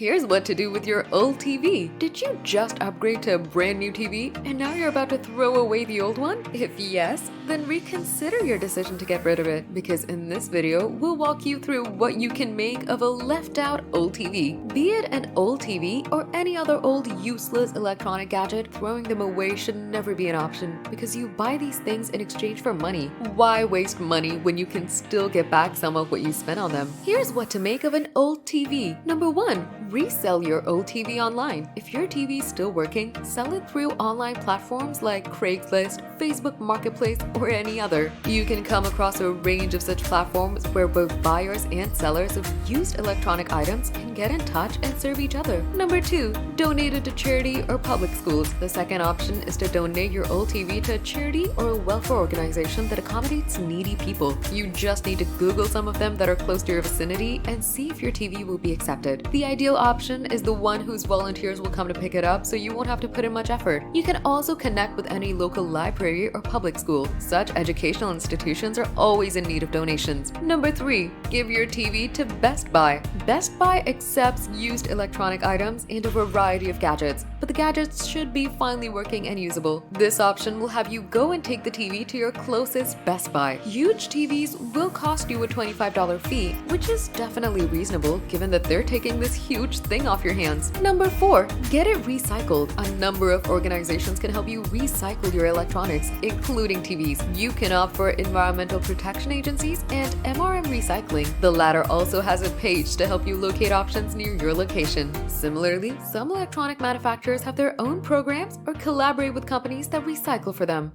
Here's what to do with your old TV. Did you just upgrade to a brand new TV and now you're about to throw away the old one? If yes, then reconsider your decision to get rid of it, because in this video, we'll walk you through what you can make of a left-out old TV. Be it an old TV or any other old useless electronic gadget, throwing them away should never be an option because you buy these things in exchange for money. Why waste money when you can still get back some of what you spent on them? Here's what to make of an old TV. Number 1. Resell your old TV online. If your TV is still working, sell it through online platforms like Craigslist, Facebook Marketplace, or any other. You can come across a range of such platforms where both buyers and sellers of used electronic items can get in touch and serve each other. Number 2. Donate it to charity or public schools. The second option is to donate your old TV to a charity or a welfare organization that accommodates needy people. You just need to Google some of them that are close to your vicinity and see if your TV will be accepted. The ideal option is the one whose volunteers will come to pick it up, so you won't have to put in much effort. You can also connect with any local library or public school. Such educational institutions are always in need of donations. Number 3. Give your TV to Best Buy. Best Buy accepts used electronic items and a variety of gadgets, but the gadgets should be finally working and usable. This option will have you go and take the TV to your closest Best Buy. Huge TVs will cost you a $25 fee, which is definitely reasonable given that they're taking this huge thing off your hands. Number 4. Get it recycled. A number of organizations can help you recycle your electronics, including TVs. You can opt for environmental protection agencies and MRM recycling. The latter also has a page to help you locate options near your location. Similarly, some electronic manufacturers have their own programs or collaborate with companies that recycle for them.